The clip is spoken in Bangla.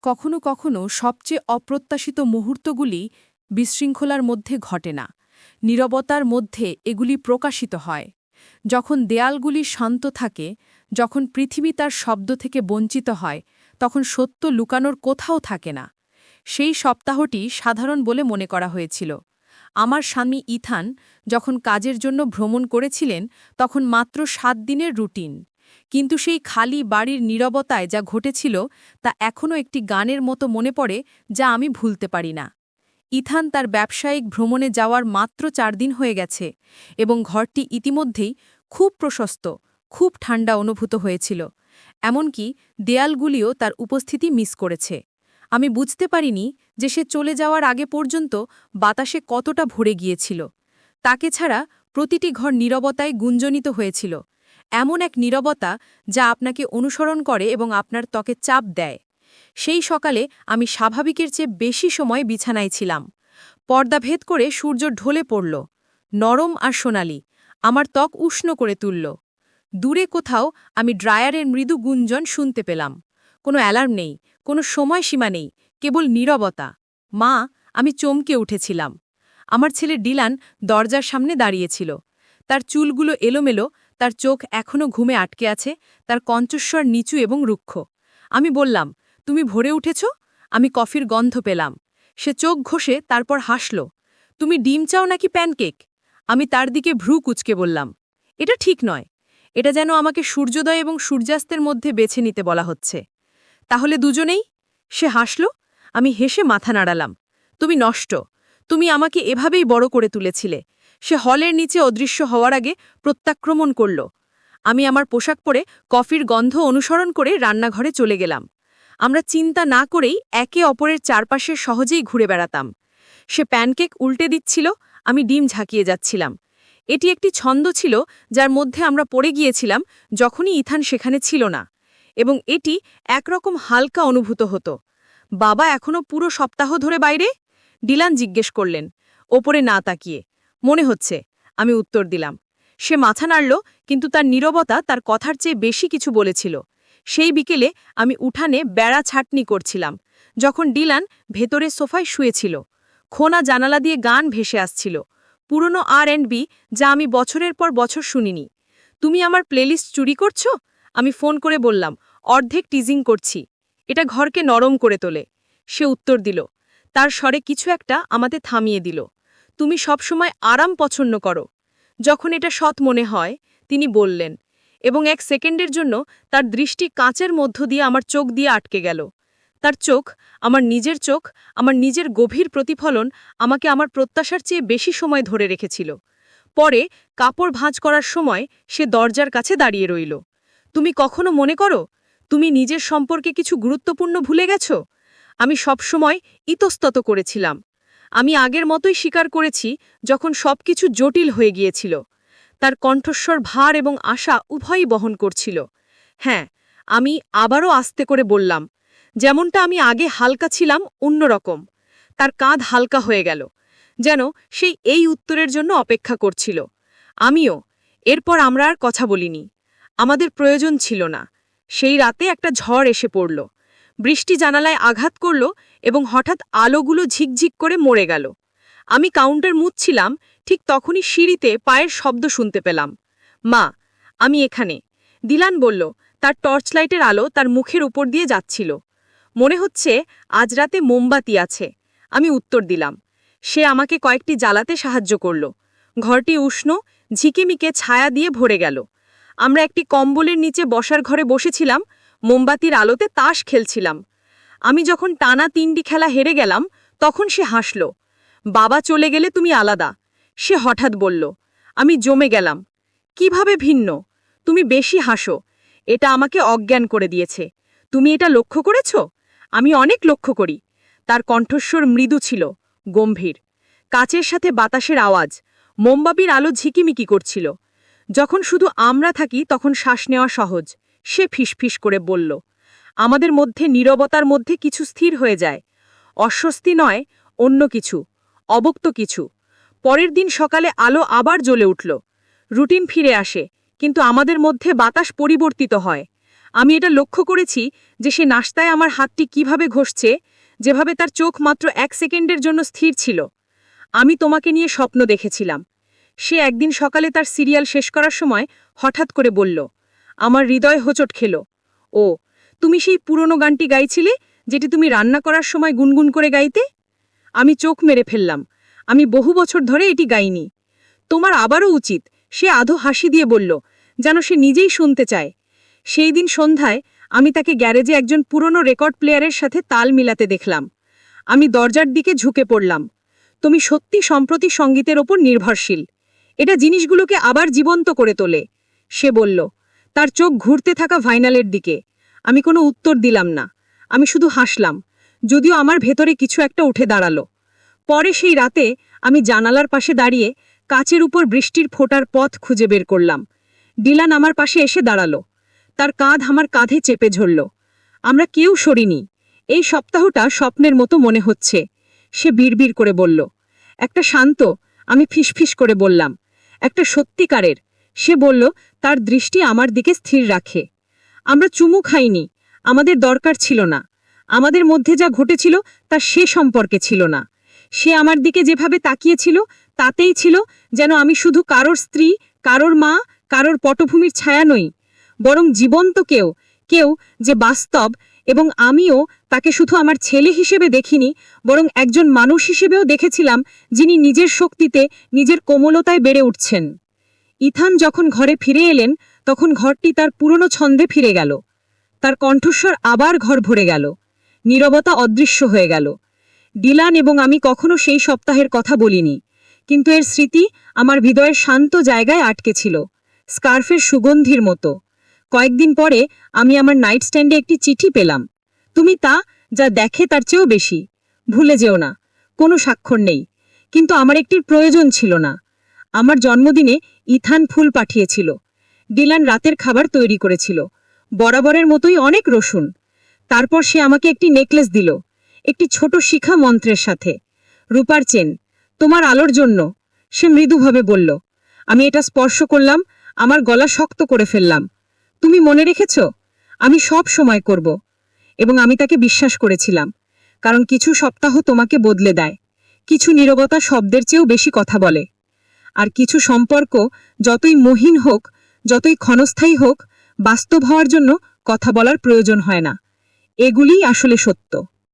কখনো কখনো সবচেয়ে অপ্রত্যাশিত মুহূর্তগুলি বিশৃঙ্খলার মধ্যে ঘটে না, নীরবতার মধ্যে এগুলি প্রকাশিত হয়। যখন দেয়ালগুলি শান্ত থাকে, যখন পৃথিবী তার শব্দ থেকে বঞ্চিত হয়, তখন সত্য লুকানোর কোথাও থাকে না। সেই সপ্তাহটি সাধারণ বলে মনে করা হয়েছিল। আমার স্বামী ইথান যখন কাজের জন্য ভ্রমণ করেছিলেন, তখন মাত্র 7 দিনের রুটিন। কিন্তু সেই খালি বাড়ির নীরবতায় যা ঘটেছিল তা এখনও একটি গানের মতো মনে পড়ে, যা আমি ভুলতে পারি না। ইথান তার ব্যবসায়িক ভ্রমণে যাওয়ার মাত্র 4 দিন হয়ে গেছে এবং ঘরটি ইতিমধ্যেই খুব প্রশস্ত, খুব ঠান্ডা অনুভূত হয়েছিল। এমনকি দেয়ালগুলিও তার উপস্থিতি মিস করেছে। আমি বুঝতে পারিনি যে সে চলে যাওয়ার আগে পর্যন্ত বাতাসে কতটা ভরে গিয়েছিল। তাকে ছাড়া প্রতিটি ঘর নীরবতায় গুঞ্জনিত হয়েছিল, এমন এক নীরবতা যা আপনাকে অনুসরণ করে এবং আপনার ত্বকে চাপ দেয়। সেই সকালে আমি স্বাভাবিকের চেয়ে বেশি সময় বিছানায় ছিলাম। পর্দা ভেদ করে সূর্য ঢলে পড়ল, নরম আর সোনালি, আমার ত্বক উষ্ণ করে তুলল। দূরে কোথাও আমি ড্রায়ারের মৃদু গুঞ্জন শুনতে পেলাম। কোনো অ্যালার্ম নেই, কোনো সময়সীমা নেই, কেবল নীরবতা। মা, আমি চমকে উঠেছিলাম। আমার ছেলে ডিলান দরজার সামনে দাঁড়িয়েছিল। তার চুলগুলো এলোমেলো, তার চোখ এখনও ঘুমে আটকে আছে, তার কণ্ঠস্বর নিচু এবং রুক্ষ। আমি বললাম, তুমি ভোরে উঠেছ? আমি কফির গন্ধ পেলাম। সে চোখ ঘষে তারপর হাসল। তুমি ডিম চাও নাকি প্যানকেক? আমি তার দিকে ভ্রু কুঁচকে বললাম, এটা ঠিক নয়। এটা যেন আমাকে সূর্যোদয় এবং সূর্যাস্তের মধ্যে বেছে নিতে বলা হচ্ছে। তাহলে দুজনেই? সে হাসল। আমি হেসে মাথা নাড়ালাম। তুমি নষ্ট। তুমি আমাকে এভাবেই বড় করে তুলেছিলে। সে হলের নিচে অদৃশ্য হওয়ার আগে প্রত্যাক্রমণ করল। আমি আমার পোশাক পরে কফির গন্ধ অনুসরণ করে রান্নাঘরে চলে গেলাম। আমরা চিন্তা না করেই একে অপরের চারপাশে সহজেই ঘুরে বেড়াতাম। সে প্যানকেক উল্টে দিচ্ছিল, আমি ডিম ঝাঁকিয়ে যাচ্ছিলাম। এটি একটি ছন্দ ছিল যার মধ্যে আমরা পড়ে গিয়েছিলাম যখনই ইথান সেখানে ছিল না, এবং এটি একরকম হালকা অনুভূত হতো। বাবা এখনও পুরো সপ্তাহ ধরে বাইরে? ডিলান জিজ্ঞেস করলেন, ওপরে না তাকিয়ে। মনে হচ্ছে, আমি উত্তর দিলাম। সে মাথা নাড়ল, কিন্তু তার নীরবতা তার কথার চেয়ে বেশি কিছু বলেছিল। সেই বিকেলে আমি উঠানে বেড়া ছাটনি করছিলাম, যখন ডিলান ভেতরে সোফায় শুয়েছিল। খোনা জানালা দিয়ে গান ভেসে আসছিল, পুরনো R&B, যা আমি বছরের পর বছর শুনিনি। তুমি আমার প্লেলিস্ট চুরি করছো? আমি ফোন করে বললাম, অর্ধেক টিজিং করছি। এটা ঘরকে নরম করে তোলে। সে উত্তর দিল, তার স্বরে কিছু একটা আমাদের থামিয়ে দিল। তুমি সবসময় আরাম পছন্দ করো। যখন এটা সৎ মনে হয়, তিনি বললেন, এবং 1 সেকেন্ডের জন্য তার দৃষ্টি কাঁচের মধ্য দিয়ে আমার চোখ দিয়ে আটকে গেল। তার চোখ, আমার নিজের চোখ, আমার নিজের গভীর প্রতিফলন, আমাকে আমার প্রত্যাশার চেয়ে বেশি সময় ধরে রেখেছিল। পরে কাপড় ভাঁজ করার সময় সে দরজার কাছে দাঁড়িয়ে রইল। তুমি কখনো মনে করো তুমি নিজের সম্পর্কে কিছু গুরুত্বপূর্ণ ভুলে গেছ? আমি সবসময় ইতস্তত করেছিলাম। আমি আগের মতোই স্বীকার করেছি যখন সবকিছু জটিল হয়ে গিয়েছিল। তার কণ্ঠস্বর ভার এবং আশা উভয়ই বহন করছিল। হ্যাঁ, আমি আবারও আস্তে করে বললাম, যেমনটা আমি আগে হালকা ছিলাম, অন্যরকম। তার কাঁধ হালকা হয়ে গেল, যেন সেই এই উত্তরের জন্য অপেক্ষা করছিল। আমিও। এরপর আমরা আর কথা বলিনি। আমাদের প্রয়োজন ছিল না। সেই রাতে একটা ঝড় এসে পড়ল। বৃষ্টি জানালায় আঘাত করল এবং হঠাৎ আলোগুলো ঝিকঝিক করে মরে গেল। আমি কাউন্টার মুছছিলাম, ঠিক তখনই সিঁড়িতে পায়ের শব্দ শুনতে পেলাম। মা, আমি এখানে। ডিলান বলল, তার টর্চ লাইটের আলো তার মুখের উপর দিয়ে যাচ্ছিল। মনে হচ্ছে আজ রাতে মোমবাতি আছে। আমি উত্তর দিলাম। সে আমাকে কয়েকটি জ্বালাতে সাহায্য করল। ঘরটি উষ্ণ, ঝিকিমিকে ছায়া দিয়ে ভরে গেল। আমরা একটি কম্বলের নিচে বসার ঘরে বসেছিলাম, মোমবাতির আলোতে তাস খেলছিলাম। আমি যখন টানা 3টি খেলা হেরে গেলাম, তখন সে হাসল। বাবা চলে গেলে তুমি আলাদা, সে হঠাৎ বলল। আমি জমে গেলাম। কিভাবে ভিন্ন? তুমি বেশি হাসো। এটা আমাকে অজ্ঞান করে দিয়েছে। তুমি এটা লক্ষ্য করেছ? আমি অনেক লক্ষ্য করি। তার কণ্ঠস্বর মৃদু ছিল, গম্ভীর। কাচের সাথে বাতাসের আওয়াজ, মোমবাতির আলো ঝিকিমিকি করছিল। যখন শুধু আমরা থাকি তখন শ্বাস নেওয়া সহজ। সে ফিসফিস করে বলল, আমাদের মধ্যে নীরবতার মধ্যে কিছু স্থির হয়ে যায়। অস্বস্তি নয়, অন্য কিছু, অবক্ত কিছু। পরের দিন সকালে আলো আবার জ্বলে উঠল। রুটিন ফিরে আসে, কিন্তু আমাদের মধ্যে বাতাস পরিবর্তিত হয়। আমি এটা লক্ষ্য করেছি যে সে নাস্তায় আমার হাতটি কিভাবে ঘষছে, যেভাবে তার চোখ মাত্র 1 সেকেন্ডের জন্য স্থির ছিল। আমি তোমাকে নিয়ে স্বপ্ন দেখেছিলাম। সে একদিন সকালে তার সিরিয়াল শেষ করার সময় হঠাৎ করে বলল, আমার হৃদয় হোঁচট খেল। ও, তুমি সেই পুরনো গানটি গাইছিলে যেটি তুমি রান্না করার সময় গুনগুন করে গাইতে? আমি চোখ মেরে ফেললাম। আমি বহু বছর ধরে এটি গাইনি। তোমার আবারও উচিত, সে আধো হাসি দিয়ে বলল, যেন সে নিজেই শুনতে চায়। সেই দিন সন্ধ্যায় আমি তাকে গ্যারেজে একজন পুরনো রেকর্ড প্লেয়ারের সাথে তাল মিলাতে দেখলাম। আমি দরজার দিকে ঝুঁকে পড়লাম। তুমি সত্যি সম্প্রতি সঙ্গীতের ওপর নির্ভরশীল। এটা জিনিসগুলোকে আবার জীবন্ত করে তোলে, সে বলল, তার চোখ ঘুরতে থাকা ভাইনালের দিকে। আমি কোনো উত্তর দিলাম না। আমি শুধু হাসলাম, যদিও আমার ভেতরে কিছু একটা উঠে দাঁড়ালো। পরে সেই রাতে আমি জানালার পাশে দাঁড়িয়ে কাচের উপর বৃষ্টির ফোঁটার পথ খুঁজে বের করলাম। ডিলান আমার পাশে এসে দাঁড়ালো। তার কাঁধ আমার কাঁধে চেপে ধরল। আমরা কেউ সরিনি। এই সপ্তাহটা স্বপ্নের মতো মনে হচ্ছে, সে বিড়বিড় করে বলল। একটা শান্ত, আমি ফিসফিস করে বললাম। একটা সত্যিকারের, সে বলল, তার দৃষ্টি আমার দিকে স্থির রাখে। আমরা চুমু খাইনি, আমাদের দরকার ছিল না। আমাদের মধ্যে যা ঘটেছিল তা সে সম্পর্কে ছিল না। সে আমার দিকে যেভাবে তাকিয়েছিল তাতেই ছিল যেন আমি শুধু কারোর স্ত্রী, কারোর মা, কারোর পটভূমির ছায়া নই, বরং জীবন্ত কেউ, কেউ যে বাস্তব। এবং আমিও তাকে শুধু আমার ছেলে হিসেবে দেখিনি, বরং একজন মানুষ হিসেবেও দেখেছিলাম, যিনি নিজের শক্তিতে, নিজের কোমলতায় বেড়ে উঠছেন। ইথান যখন ঘরে ফিরে এলেন, তখন ঘরটি তার পুরনো ছন্দে ফিরে গেল। তার কণ্ঠস্বর আবার ঘর ভরে গেল। নীরবতা অদৃশ্য হয়ে গেল। ডিলান এবং আমি কখনো সেই সপ্তাহের কথা বলিনি, কিন্তু এর স্মৃতি আমার হৃদয়ের শান্ত জায়গায় আটকে ছিল, স্কার্ফের সুগন্ধির মতো। কয়েকদিন পরে আমি আমার নাইট স্ট্যান্ডে একটি চিঠি পেলাম। তুমি তা যা দেখে তার চেয়েও বেশি। ভুলে যেও না। কোনো স্বাক্ষর নেই, কিন্তু আমার একটির প্রয়োজন ছিল না। আমার জন্মদিনে ইথান ফুল পাঠিয়েছিল। ডিলান রাতের খাবার তৈরি করেছিল, বরাবরের মতোই অনেক রসুন। তারপর সে আমাকে একটি নেকলেস দিল, একটি ছোট শিখা মন্ত্রের সাথে। রূপার চেন, তোমার আলোর জন্য, সে মৃদুভাবে বলল। আমি এটা স্পর্শ করলাম, আমার গলা শক্ত করে ফেললাম। তুমি মনে রেখেছ? আমি সব সময় করব। এবং আমি তাকে বিশ্বাস করেছিলাম, কারণ কিছু সপ্তাহ তোমাকে বদলে দেয়। কিছু নীরবতা শব্দের চেয়েও বেশি কথা বলে। আর কিছু সম্পর্ক যতই মহিন হোক, যতই ক্ষণস্থায়ী হোক, বাস্তব হওয়ার জন্য কথা বলার প্রয়োজন হয় না। এগুলিই আসলে সত্য।